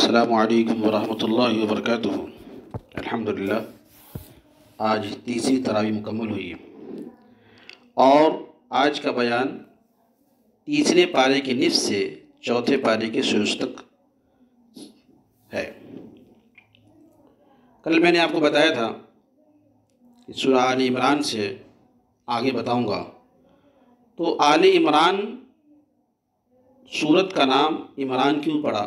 السلام علیکم ورحمۃ اللہ وبرکاتہ۔ الحمدللہ آج تیسری تراویح مکمل ہوئی ہے اور آج کا بیان تیسرے پارے کے نصف سے چوتھے پارے کے شروع تک ہے۔ کل میں نے آپ کو بتایا تھا کہ سورہ آل عمران سے آگے بتاؤں گا، تو آل عمران سورت کا نام عمران کیوں پڑا،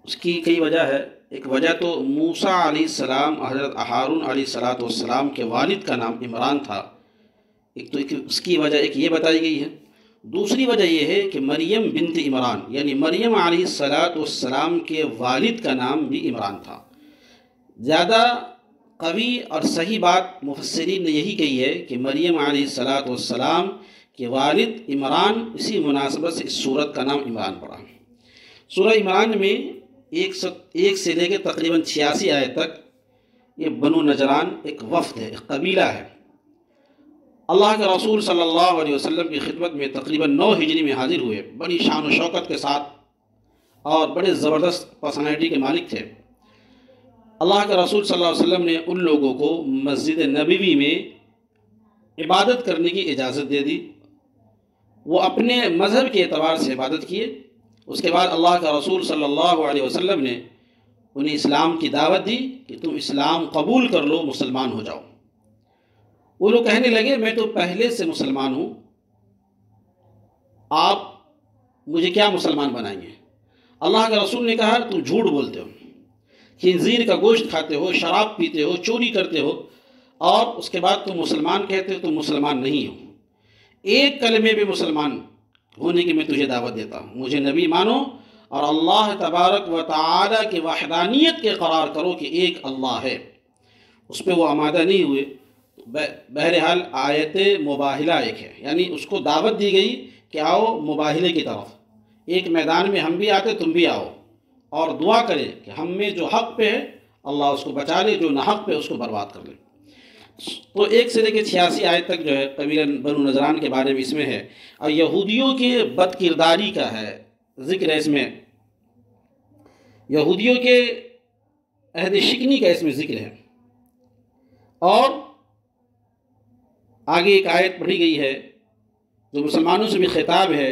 اس کی کئی وجہ ہے۔ ایک وجہ تو موسیٰ علیہ السلام، حضرت ہارون علیہ السلام کے والد کا نام عمران تھا، ایک تو اس کی وجہ ایک یہ بتائی گئی ہے۔ دوسری وجہ یہ ہے کہ مریم بنت عمران یعنی مریم علیہ السلام کے والد کا نام بھی عمران تھا۔ زیادہ قوی اور صحیح بات مفسرین نے یہی کہی ہے کہ مریم علیہ السلام کے والد عمران، اسی مناسبت سے اس سورت کا نام عمران پڑا۔ سورہ عمران میں ایک سے لے کے تقریباً 86 آیت تک یہ بنو نجران ایک وفد ہے، ایک قبیلہ ہے۔ اللہ کے رسول صلی اللہ علیہ وسلم کی خدمت میں تقریباً 9 ہجری میں حاضر ہوئے، بڑی شان و شوکت کے ساتھ اور بڑے زبردست پرسنالٹی کے مالک تھے۔ اللہ کے رسول صلی اللہ علیہ وسلم نے ان لوگوں کو مسجد نبوی میں عبادت کرنے کی اجازت دے دی۔ وہ اپنے مذہب کے اعتبار سے عبادت کیے۔ اس کے بعد اللہ کا رسول صلی اللہ علیہ وسلم نے انہیں اسلام کی دعوت دی کہ تم اسلام قبول کر لو، مسلمان ہو جاؤ۔ وہ لوگ کہنے لگے میں تو پہلے سے مسلمان ہوں، آپ مجھے کیا مسلمان بنائیں گے؟ اللہ کے رسول نے کہا تم جھوٹ بولتے ہو، خنزیر کا گوشت کھاتے ہو، شراب پیتے ہو، چوری کرتے ہو، اور اس کے بعد تم مسلمان کہتے ہو، تم مسلمان نہیں ہو۔ ایک کلمے بھی مسلمان ہونے کی میں تجھے دعوت دیتا ہوں، مجھے نبی مانو اور اللہ تبارک و تعالی کی وحدانیت کے قرار کرو کہ ایک اللہ ہے۔ اس پہ وہ آمادہ نہیں ہوئے۔ بہرحال آیت مباہلہ ایک ہے، یعنی اس کو دعوت دی گئی کہ آؤ مباہلے کی طرف، ایک میدان میں ہم بھی آتے تم بھی آؤ، اور دعا کرے کہ ہم میں جو حق پہ ہے اللہ اس کو بچا لے، جو ناحق پہ اس کو برباد کر لے۔ تو 1 سے لے کے 86 آیت تک جو ہے قبیلہ بنو نجران کے بارے میں اس میں ہے، اور یہودیوں کے بد کرداری کا ہے ذکر ہے اس میں، یہودیوں کے عہد شکنی کا اس میں ذکر ہے۔ اور آگے ایک آیت پڑھی گئی ہے جو مسلمانوں سے بھی خطاب ہے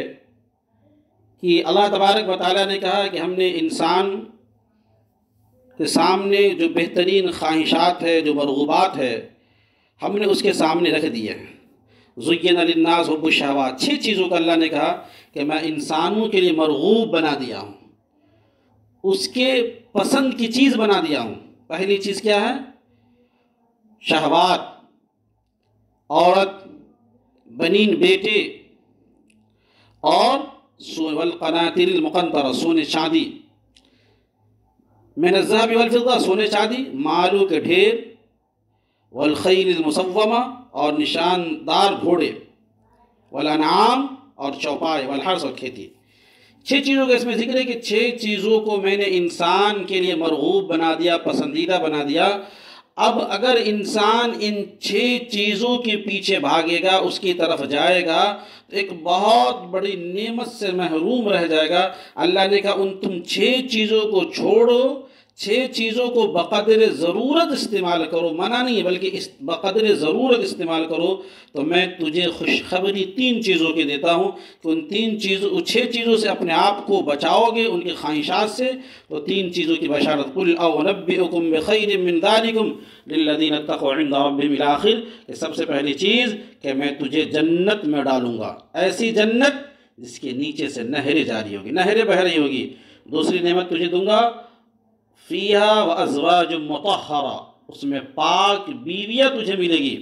کہ اللہ تبارک و تعالیٰ نے کہا کہ ہم نے انسان کے سامنے جو بہترین خواہشات ہے، جو مرغوبات ہے، ہم نے اس کے سامنے رکھ دیے ہیں۔ زُيِّنَ لِلنَّاسِ حُبُّ الشَّهَوَاتِ، 6 چیزوں کا اللہ نے کہا کہ میں انسانوں کے لیے مرغوب بنا دیا ہوں، اس کے پسند کی چیز بنا دیا ہوں۔ پہلی چیز کیا ہے؟ شہوات، عورت، بنین بیٹے، اور والقناطر المقنطرہ، سونے چاندی، من الذهب والفضہ، سونے چاندی، مالوں کے ڈھیر، والخیل المسومہ، اور نشاندار گھوڑے، والانعام، اور چوپائے، والحرث، اور کھیتی۔ 6 چیزوں کا اس میں ذکر ہے کہ 6 چیزوں کو میں نے انسان کے لیے مرغوب بنا دیا، پسندیدہ بنا دیا۔ اب اگر انسان ان 6 چیزوں کے پیچھے بھاگے گا، اس کی طرف جائے گا، تو ایک بہت بڑی نعمت سے محروم رہ جائے گا۔ اللہ نے کہا تم 6 چیزوں کو چھوڑو، 6 چیزوں کو بقدر ضرورت استعمال کرو، منع نہیں ہے بلکہ بقدر ضرورت استعمال کرو، تو میں تجھے خوشخبری 3 چیزوں کی دیتا ہوں کہ ان 6 چیزوں سے اپنے آپ کو بچاؤ گے، ان کی خواہشات سے، تو 3 چیزوں کی بشارت۔ قُلْ أَوْ أُنَبِّئُكُمْ بِخَيْرٍ مِّن ذَلِكُمْ لِلَّذِينَ اتَّقَوْا عِندَ رَبِّهِمْ إِلَى آخِرِ، کہ سب سے پہلی چیز کہ میں تجھے جنت میں ڈالوں گا، ایسی جنت جس کے نیچے سے نہریں جاری ہوگی، نہریں بہہ رہی ہوگی۔ دوسری نعمت تجھے دوں گا فیہا وازواج مطہرہ، اس میں پاک بیویاں تجھے ملے گی۔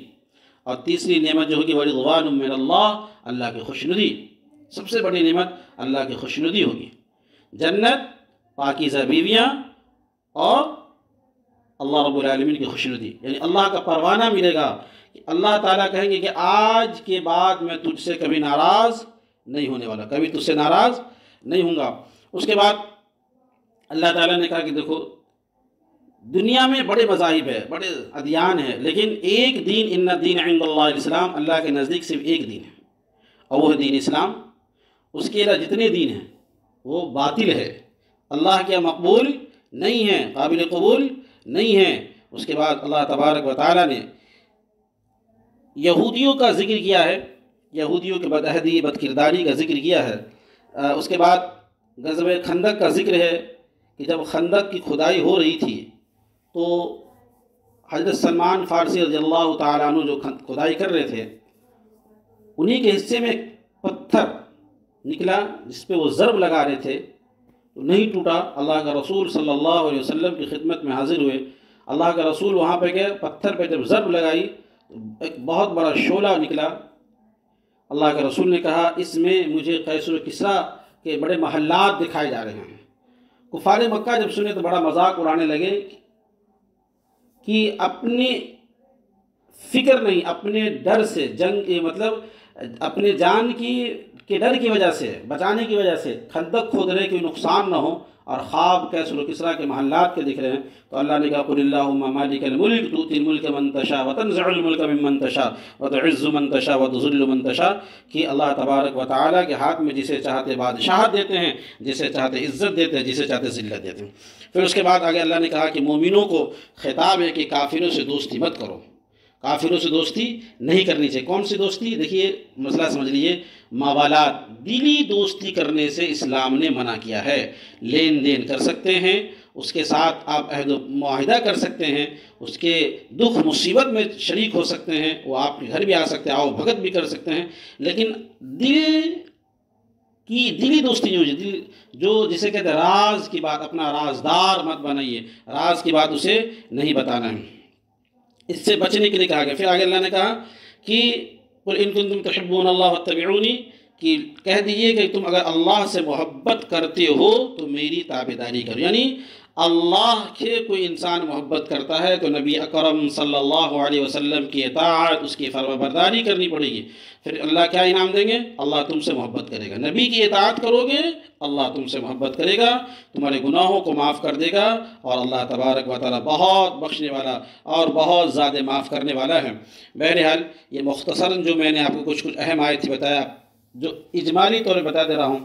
اور تیسری نعمت جو ہوگی ورضوان من اللہ، اللہ کی خوشنودی، سب سے بڑی نعمت اللہ کی خوشنودی ہوگی۔ جنت، پاکیزہ بیویاں، اور اللہ رب العالمین کی خوشنودی، یعنی اللہ کا پروانہ ملے گا۔ اللہ تعالیٰ کہیں گے کہ آج کے بعد میں تجھ سے کبھی ناراض نہیں ہونے والا، کبھی تجھ سے ناراض نہیں ہوں گا۔ اس کے بعد اللہ تعالیٰ نے کہا کہ دیکھو دنیا میں بڑے مذاہب ہیں، بڑے ادیان ہیں، لیکن ایک دین، ان الدین عند اللہ الاسلام، اللہ کے نزدیک صرف ایک دین ہے، اور وہ ہے دین اسلام۔ اس کے علاوہ جتنے دین ہیں وہ باطل ہے۔ اللہ کے مقبول نہیں ہیں، قابل قبول نہیں ہیں۔ اس کے بعد اللہ تبارک و تعالیٰ نے یہودیوں کا ذکر کیا ہے، یہودیوں کے بدعہدی بد کرداری کا ذکر کیا ہے۔ اس کے بعد غزوہ خندق کا ذکر ہے کہ جب خندق کی کھدائی ہو رہی تھی تو حضرت سلمان فارسی رضی اللہ تعالیٰ عنہ جو کھدائی کر رہے تھے، انہی کے حصے میں پتھر نکلا جس پہ وہ ضرب لگا رہے تھے، تو نہیں ٹوٹا۔ اللہ کا رسول صلی اللہ علیہ وسلم کی خدمت میں حاضر ہوئے، اللہ کا رسول وہاں پہ گئے، پتھر پہ جب ضرب لگائی ایک بہت بڑا شعلہ نکلا۔ اللہ کے رسول نے کہا اس میں مجھے قیصر و کسریٰ کے بڑے محلات دکھائے جا رہے ہیں۔ کفار مکہ جب سنے تو بڑا مذاق اڑانے لگے کہ اپنی فکر نہیں، اپنے ڈر سے جنگ مطلب اپنے جان کے ڈر کی وجہ سے، بچانے کی وجہ سے خندق کھود رہے کہ نقصان نہ ہو، اور خواب قیصر و کسریٰ کے محلات کے دکھ رہے ہیں۔ تو اللہ نے کہا قل اللہم مالک الملک تؤتی الملک من تشاء وتنزع الملک ممن تشاء وتعز من تشاء وتذل من تشاء، کہ اللہ تبارک و تعالیٰ کے ہاتھ میں جسے چاہتے بادشاہت دیتے ہیں، جسے چاہتے عزت دیتے ہیں، جسے چاہتے ذلت دیتے ہیں۔ پھر اس کے بعد آگے اللہ نے کہا کہ مومنوں کو خطاب ہے کہ کافروں سے دوستی مت کرو، کافروں سے دوستی نہیں کرنی چاہیے۔ کون سی دوستی؟ دیکھیے مسئلہ سمجھ لیجیے، موالات، دلی دوستی کرنے سے اسلام نے منع کیا ہے۔ لین دین کر سکتے ہیں، اس کے ساتھ آپ عہد و معاہدہ کر سکتے ہیں، اس کے دکھ مصیبت میں شریک ہو سکتے ہیں، وہ آپ کے گھر بھی آ سکتے ہیں، آؤ بھگت بھی کر سکتے ہیں، لیکن دلی دوستی نہیں ہوئی، جو جسے کہتے ہیں راز کی بات، اپنا رازدار مت بنائیے، راز کی بات اسے نہیں بتانا ہے، اس سے بچنے کے لیے کہا گیا۔ پھر آگے اللہ نے کہا کہ قل ان کنتم تحبون اللہ فاتبعونی، کہ کہہ دیجئے کہ تم اگر اللہ سے محبت کرتے ہو تو میری تابعداری کرو، یعنی اللہ کے کوئی انسان محبت کرتا ہے تو نبی اکرم صلی اللہ علیہ وسلم کی اطاعت، اس کی فرما برداری کرنی پڑے گی۔ پھر اللہ کیا انعام دیں گے؟ اللہ تم سے محبت کرے گا، نبی کی اطاعت کرو گے اللہ تم سے محبت کرے گا، تمہارے گناہوں کو معاف کر دے گا، اور اللہ تبارک و تعالیٰ بہت بخشنے والا اور بہت زیادہ معاف کرنے والا ہے۔ بہرحال یہ مختصراً جو میں نے آپ کو کچھ اہم آیت بتایا، جو اجمالی طور پر بتا دے رہا ہوں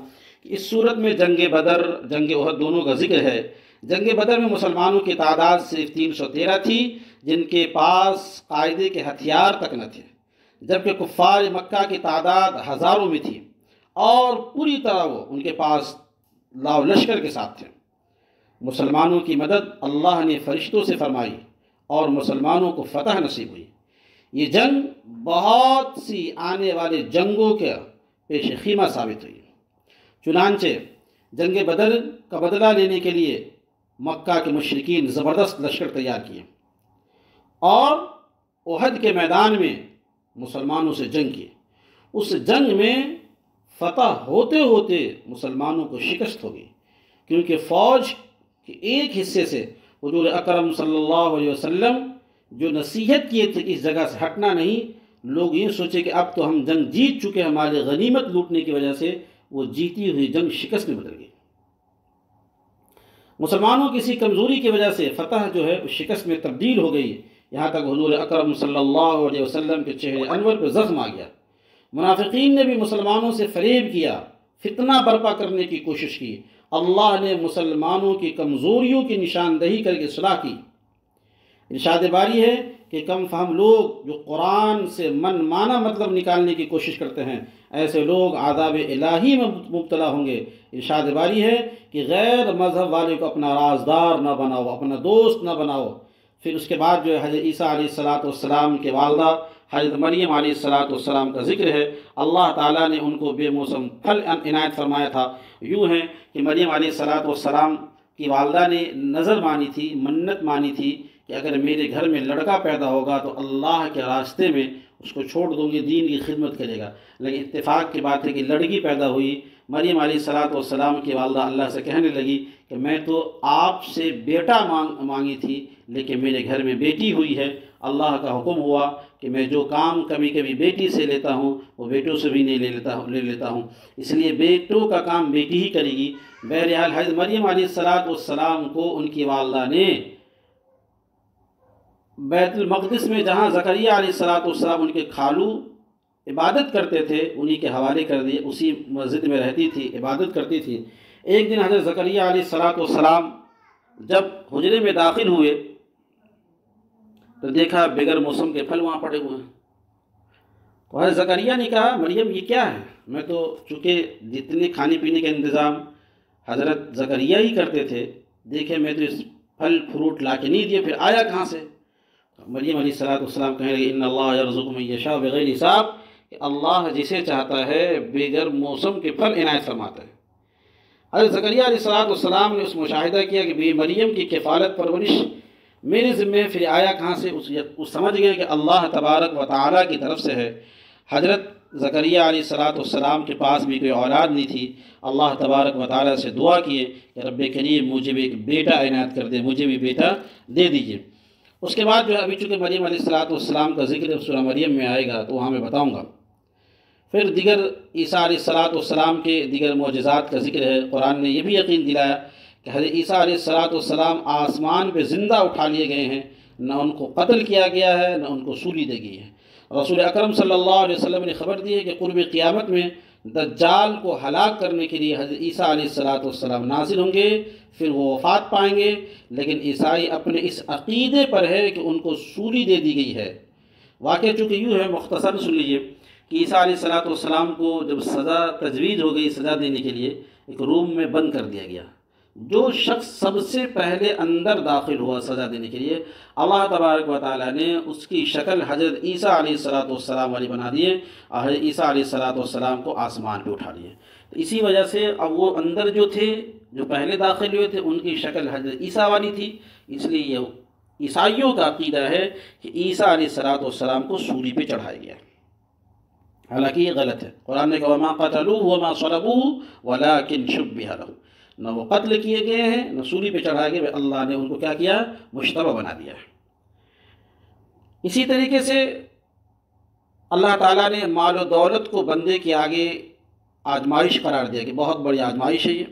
کہ اس صورت میں جنگ بدر، جنگ احد دونوں کا ذکر ہے۔ جنگ بدر میں مسلمانوں کی تعداد صرف 313 تھی، جن کے پاس قاعدے کے ہتھیار تک نہ تھے، جبکہ کفار مکہ کی تعداد ہزاروں میں تھی اور پوری طرح وہ ان کے پاس لاؤ لشکر کے ساتھ تھے۔ مسلمانوں کی مدد اللہ نے فرشتوں سے فرمائی اور مسلمانوں کو فتح نصیب ہوئی۔ یہ جنگ بہت سی آنے والے جنگوں کے پیش خیمہ ثابت ہوئی۔ چنانچہ جنگ بدر کا بدلہ لینے کے لیے مکہ کے مشرکین زبردست لشکر تیار کیے اور احد کے میدان میں مسلمانوں سے جنگ کی۔ اس جنگ میں فتح ہوتے ہوتے مسلمانوں کو شکست ہو گئی، کیونکہ فوج کے ایک حصے سے حضور اکرم صلی اللہ علیہ وسلم جو نصیحت کیے تھے کہ اس جگہ سے ہٹنا نہیں، لوگ یہ سوچے کہ اب تو ہم جنگ جیت چکے، ہمارے غنیمت لوٹنے کی وجہ سے وہ جیتی ہوئی جنگ شکست میں بدل گئی۔ مسلمانوں کی اسی کمزوری کی وجہ سے فتح جو ہے اس شکست میں تبدیل ہو گئی، یہاں تک حضور اکرم صلی اللہ علیہ وسلم کے چہرے انور پہ زخم آ گیا۔ منافقین نے بھی مسلمانوں سے فریب کیا، فتنہ برپا کرنے کی کوشش کی۔ اللہ نے مسلمانوں کی کمزوریوں کی نشاندہی کر کے اصلاح کی۔ ارشاد باری ہے کہ کم فہم لوگ جو قرآن سے من مانا مطلب نکالنے کی کوشش کرتے ہیں، ایسے لوگ عذاب الہی میں مبتلا ہوں گے۔ ارشاد باری ہے کہ غیر مذہب والے کو اپنا رازدار نہ بناؤ، اپنا دوست نہ بناؤ۔ پھر اس کے بعد جو ہے حضرت عیسیٰ علیہ السلام کے والدہ حضرت مریم علیہ السلام کا ذکر ہے۔ اللہ تعالیٰ نے ان کو بے موسم پھل عنایت فرمایا تھا۔ یوں ہے کہ مریم علیہ السلام کی والدہ نے نظر مانی تھی، منت مانی تھی کہ اگر میرے گھر میں لڑکا پیدا ہوگا تو اللہ کے راستے میں اس کو چھوڑ دوں گی، دین کی خدمت کرے گا۔ لیکن اتفاق کی بات ہے کہ لڑکی پیدا ہوئی۔ مریم علیہ السلام کی والدہ اللہ سے کہنے لگی کہ میں تو آپ سے بیٹا مانگی تھی، لیکن میرے گھر میں بیٹی ہوئی ہے۔ اللہ کا حکم ہوا کہ میں جو کام کبھی کبھی بیٹی سے لیتا ہوں وہ بیٹوں سے بھی نہیں لے لیتا ہوں، اس لیے بیٹوں کا کام بیٹی ہی کرے گی۔ بہرحال حضرت مریم علیہ السلام کو ان کی والدہ نے بیت المقدس میں جہاں زکریا علیہ السلام ان کے خالو عبادت کرتے تھے انہی کے حوالے کر دیے، اسی مسجد میں رہتی تھی، عبادت کرتی تھی۔ ایک دن حضرت زکریا علیہ السلام جب حجرے میں داخل ہوئے تو دیکھا بغیر موسم کے پھل وہاں پڑے ہوئے ہیں۔ تو حضرت زکریا نے کہا مریم یہ کیا ہے؟ میں تو چونکہ جتنے کھانے پینے کا انتظام حضرت زکریا ہی کرتے تھے، دیکھے میں تو اس پھل فروٹ لا کے نہیں دیے، پھر آیا کہاں سے؟ مریم علیہ السلام کہنے لگے ان اللہ یرزق من یشاء بغیر حساب، کہ اللہ جسے چاہتا ہے بغیر موسم کے پھل عنایت فرماتا ہے۔ حضرت زکریا علیہ السلام نے اس مشاہدہ کیا کہ بی مریم کی کفالت پرورش میرے ذمے، پھر آیا کہاں سے؟ اس سمجھ گئے کہ اللہ تبارک و تعالیٰ کی طرف سے ہے۔ حضرت زکریا علیہ السلام کے پاس بھی کوئی اولاد نہیں تھی، اللہ تبارک و تعالیٰ سے دعا کیے کہ رب کریم مجھے بھی ایک بیٹا عنایت کر دے، مجھے بھی بیٹا دے دیجیے۔ اس کے بعد جو ہے ابھی چونکہ مریم علیہ السلام کا ذکر سورہ مریم میں آئے گا تو وہاں میں بتاؤں گا۔ پھر دیگر عیسیٰ علیہ السلام کے دیگر معجزات کا ذکر ہے۔ قرآن نے یہ بھی یقین دلایا کہ حضرت عیسیٰ علیہ السلام آسمان پہ زندہ اٹھا لیے گئے ہیں، نہ ان کو قتل کیا گیا ہے نہ ان کو سولی دی گئی ہے۔ رسول اکرم صلی اللہ علیہ وسلم نے خبر دی ہے کہ قرب قیامت میں دجال کو ہلاک کرنے کے لیے حضرت عیسیٰ علیہ السلام نازل ہوں گے، پھر وہ وفات پائیں گے، لیکن عیسائی اپنے اس عقیدے پر ہے کہ ان کو سولی دے دی گئی ہے۔ واقعہ چونکہ یوں ہے، مختصر سن لیجیے کہ عیسیٰ علیہ السلام کو جب سزا تجویز ہو گئی سزا دینے کے لیے، ایک روم میں بند کر دیا گیا۔ جو شخص سب سے پہلے اندر داخل ہوا سزا دینے کے لیے، اللہ تبارک و تعالیٰ نے اس کی شکل حضرت عیسیٰ علیہ السلام والی بنا دیے اور حضرت عیسیٰ علیہ السلام کو آسمان پہ اٹھا لیے۔ تو اسی وجہ سے اب وہ اندر جو تھے، جو پہلے داخل ہوئے تھے، ان کی شکل حضرت عیسیٰ والی تھی، اس لیے یہ عیسائیوں کا عقیدہ ہے کہ عیسیٰ علیہ السلام کو سولی پہ چڑھایا گیا، حالانکہ یہ غلط ہے۔ قرآن نے کہا وَمَا قَتَلُوهُ وَمَا صَلَبُوهُ وَلَٰكِن شُبِّهَ لَهُ، نہ وہ قتل کیے گئے ہیں نہ سولی پہ چڑھائے گئے، اللہ نے ان کو کیا کیا؟ مشتبہ بنا دیا ہے۔ اسی طریقے سے اللہ تعالیٰ نے مال و دولت کو بندے کے آگے آزمائش قرار دیا کہ بہت بڑی آزمائش ہے یہ۔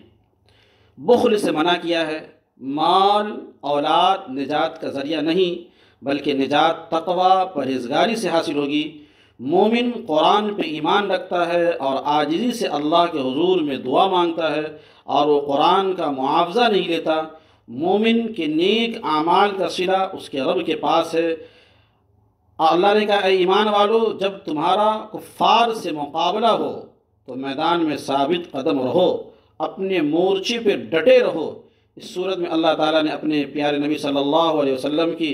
بخل سے منع کیا ہے۔ مال اولاد نجات کا ذریعہ نہیں، بلکہ نجات تقوی پرہیزگاری سے حاصل ہوگی۔ مومن قرآن پہ ایمان رکھتا ہے اور عاجزی سے اللہ کے حضور میں دعا مانگتا ہے اور وہ قرآن کا معاوضہ نہیں لیتا۔ مومن کے نیک اعمال کا صلہ اس کے رب کے پاس ہے۔ اللہ نے کہا اے ایمان والو، جب تمہارا کفار سے مقابلہ ہو تو میدان میں ثابت قدم رہو، اپنے مورچے پہ ڈٹے رہو۔ اس صورت میں اللہ تعالیٰ نے اپنے پیارے نبی صلی اللہ علیہ وسلم کی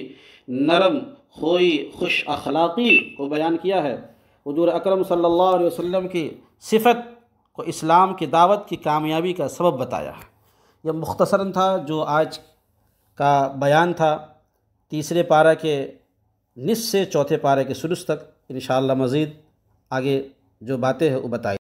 نرم خوئی خوش اخلاقی کو بیان کیا ہے۔ حضور اکرم صلی اللہ علیہ وسلم کی صفت کو اسلام کی دعوت کی کامیابی کا سبب بتایا ہے۔ یہ مختصراً تھا جو آج کا بیان تھا، تیسرے پارہ کے نصف سے چوتھے پارہ کے ثلث تک۔ انشاءاللہ مزید آگے جو باتیں ہیں وہ بتائی